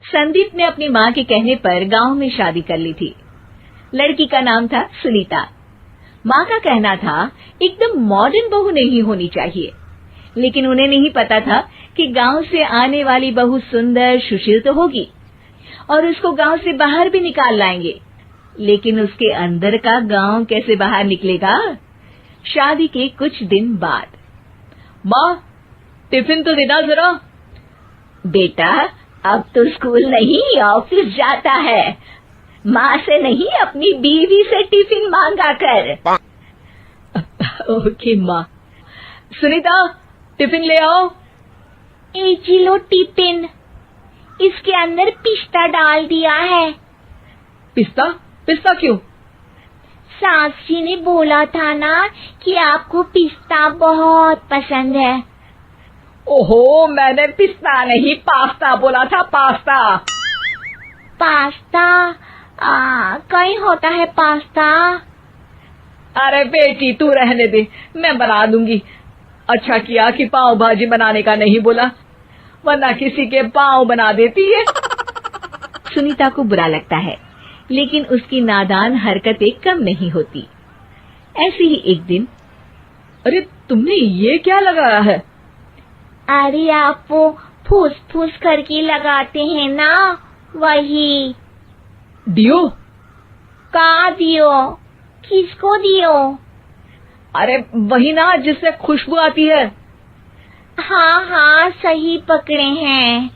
संदीप ने अपनी माँ के कहने पर गांव में शादी कर ली थी। लड़की का नाम था सुनीता। माँ का कहना था एकदम मॉडर्न बहू नहीं होनी चाहिए, लेकिन उन्हें नहीं पता था कि गांव से आने वाली बहू सुंदर सुशील तो होगी और उसको गांव से बाहर भी निकाल लाएंगे, लेकिन उसके अंदर का गांव कैसे बाहर निकलेगा। शादी के कुछ दिन बाद, माँ टिफिन तो देना जरा। बेटा अब तो स्कूल नहीं ऑफिस जाता है, माँ से नहीं अपनी बीवी से टिफिन मांगा कर। ओके माँ। सुनीता टिफिन ले आओ। एक लो टिफिन, इसके अंदर पिस्ता डाल दिया है। पिस्ता? पिस्ता क्यों? सास जी ने बोला था ना कि आपको पिस्ता बहुत पसंद है। ओहो, मैंने पिस्ता नहीं पास्ता बोला था, पास्ता। पास्ता? कहीं होता है पास्ता? अरे बेटी तू रहने दे, मैं बना दूंगी। अच्छा किया कि पाव भाजी बनाने का नहीं बोला, वरना किसी के पाव बना देती है। सुनीता को बुरा लगता है, लेकिन उसकी नादान हरकतें कम नहीं होती। ऐसे ही एक दिन, अरे तुमने ये क्या लगाया है? अरे आप वो फूस फूस करके लगाते हैं ना, वही। डियो? का दियो? किसको दियो? अरे वही ना जिससे खुशबू आती है। हाँ सही पकड़े हैं।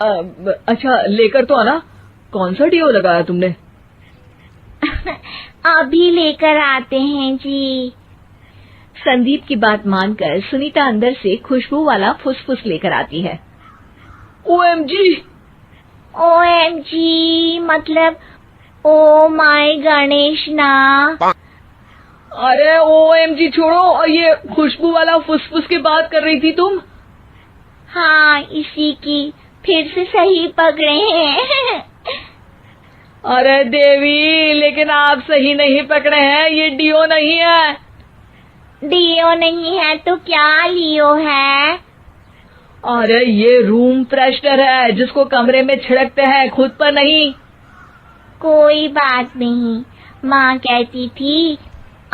अच्छा लेकर तो आना। कौन सा डियो लगाया तुमने? अभी लेकर आते हैं जी। संदीप की बात मानकर सुनीता अंदर से खुशबू वाला फुसफुस लेकर आती है। ओएमजी! ओएमजी मतलब ओ माय गणेश ना। अरे ओएमजी छोड़ो, और ये खुशबू वाला फुसफुस की बात कर रही थी तुम? हाँ इसी की, फिर से सही पकड़े हैं। अरे देवी, लेकिन आप सही नहीं पकड़े हैं, ये डियो नहीं है। डियो नहीं है तो क्या लियो है? अरे ये रूम फ्रेशनर है, जिसको कमरे में छिड़कते हैं, खुद पर नहीं। कोई बात नहीं, माँ कहती थी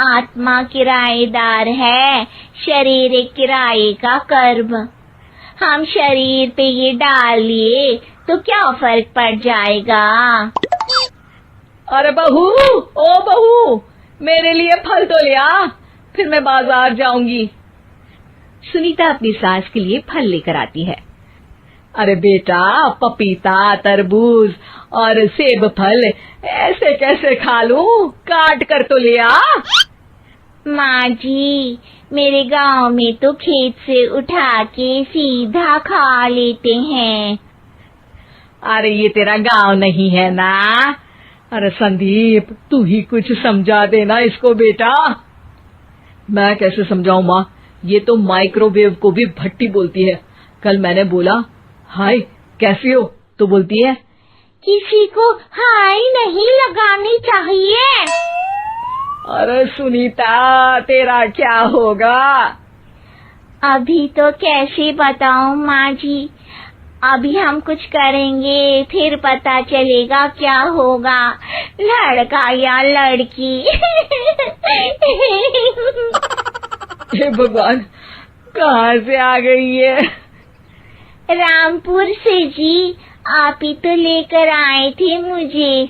आत्मा किराएदार है, शरीर एक किराए का कर्म। हम शरीर पे ये डाल लिए तो क्या फर्क पड़ जाएगा। अरे बहू, ओ बहू, मेरे लिए फल तो ले आ, फिर मैं बाजार जाऊंगी। सुनीता अपनी सास के लिए फल लेकर आती है। अरे बेटा, पपीता, तरबूज और सेब फल ऐसे कैसे खा लूं? काट कर तो ले आ। माँ जी, मेरे गांव में तो खेत से उठा के सीधा खा लेते हैं। अरे ये तेरा गांव नहीं है ना। अरे संदीप, तू ही कुछ समझा देना इसको बेटा। मैं कैसे समझाऊं माँ, ये तो माइक्रोवेव को भी भट्टी बोलती है। कल मैंने बोला हाय कैसी हो, तो बोलती है किसी को हाय नहीं लगानी चाहिए। अरे सुनीता, तेरा क्या होगा? अभी तो कैसे बताऊं माँ जी, अभी हम कुछ करेंगे फिर पता चलेगा क्या होगा, लड़का या लड़की। हे भगवान, कहाँ से आ गई है? रामपुर से जी, आप ही तो लेकर आए थे मुझे।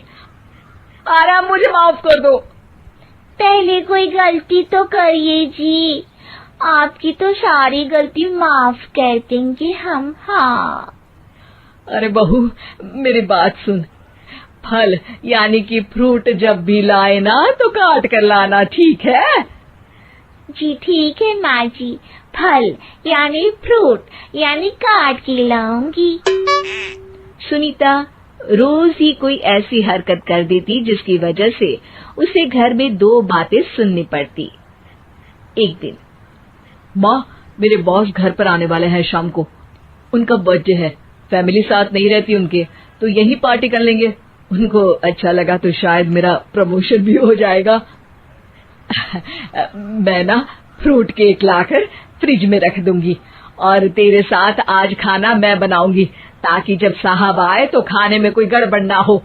अरे मुझे माफ कर दो। पहले कोई गलती तो करिए जी, आपकी तो सारी गलती माफ कर देंगे हम। हाँ अरे बहू, मेरी बात सुन। फल यानी कि फ्रूट जब भी लाए ना तो काट कर लाना, ठीक है? जी ठीक है माँ जी, फल यानी फ्रूट यानी काट के लाऊंगी। सुनीता रोज ही कोई ऐसी हरकत कर देती जिसकी वजह से उसे घर में दो बातें सुननी पड़ती। एक दिन, माँ मेरे बॉस घर पर आने वाले हैं शाम को, उनका बर्थडे है, फैमिली साथ नहीं रहती उनके, तो यही पार्टी कर लेंगे। उनको अच्छा लगा तो शायद मेरा प्रमोशन भी हो जाएगा। मैं ना फ्रूट केक लाकर फ्रिज में रख दूंगी और तेरे साथ आज खाना मैं बनाऊंगी, ताकि जब साहब आए तो खाने में कोई गड़बड़ ना हो।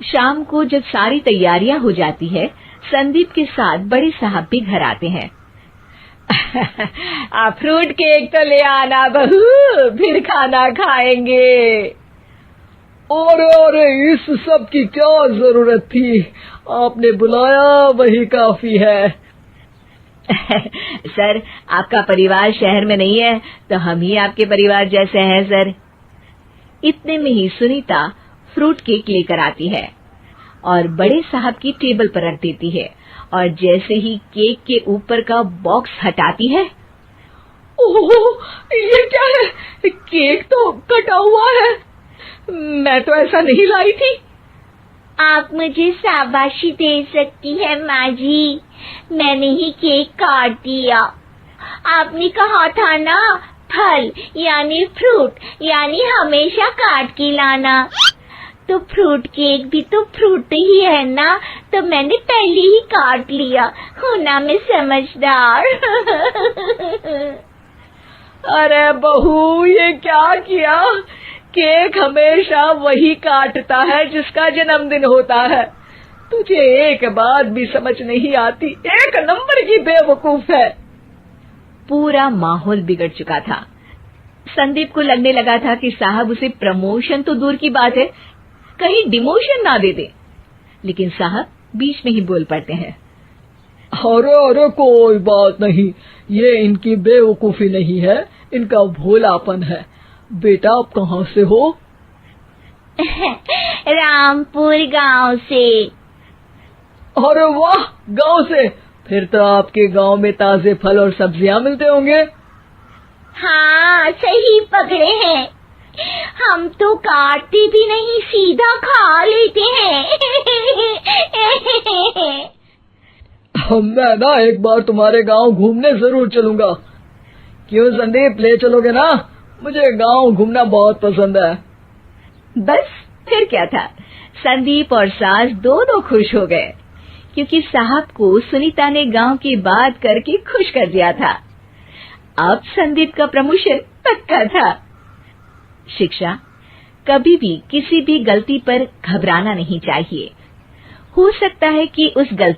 शाम को जब सारी तैयारियां हो जाती है, संदीप के साथ बड़े साहब भी घर आते हैं। फ्रूट केक तो ले आना बहू, फिर खाना खाएंगे। अरे इस सब की क्या जरूरत थी, आपने बुलाया वही काफी है। सर, आपका परिवार शहर में नहीं है तो हम ही आपके परिवार जैसे हैं सर। इतने में ही सुनीता फ्रूट केक लेकर आती है और बड़े साहब की टेबल पर रख देती है, और जैसे ही केक के ऊपर का बॉक्स हटाती है, ओह, ये क्या है? केक तो कटा हुआ है। मैं तो ऐसा नहीं लाई थी। आप मुझे शाबाशी दे सकती है माँ जी, मैंने ही केक काट दिया। आपने कहा था ना, फल यानी फ्रूट यानी हमेशा काट के लाना। तो फ्रूट केक भी तो फ्रूट ही है ना, तो मैंने पहले ही काट लिया। हूँ ना मैं समझदार। अरे बहू, ये क्या किया? केक हमेशा वही काटता है जिसका जन्मदिन होता है। तुझे एक बात भी समझ नहीं आती, एक नंबर की बेवकूफ है। पूरा माहौल बिगड़ चुका था। संदीप को लगने लगा था कि साहब उसे प्रमोशन तो दूर की बात है, कहीं डिमोशन ना दे दे, लेकिन साहब बीच में ही बोल पड़ते हैं। अरे कोई बात नहीं, ये इनकी बेवकूफी नहीं है, इनका भोलापन है। बेटा आप कहाँ से हो? रामपुर गांव से। अरे वाह, गांव से? फिर तो आपके गांव में ताजे फल और सब्जियां मिलते होंगे। हाँ, सही पकड़े हैं। हम तो काटते भी नहीं, सीधा खा लेते हैं। मैं ना एक बार तुम्हारे गांव घूमने जरूर चलूंगा। क्यों संदीप, ले चलोगे ना? मुझे गांव घूमना बहुत पसंद है। बस फिर क्या था, संदीप और सास दोनों खुश हो गए, क्योंकि साहब को सुनीता ने गांव की बात करके खुश कर दिया था। अब संदीप का प्रमोशन पक्का था। शिक्षा, कभी भी किसी भी गलती पर घबराना नहीं चाहिए। हो सकता है कि उस गलती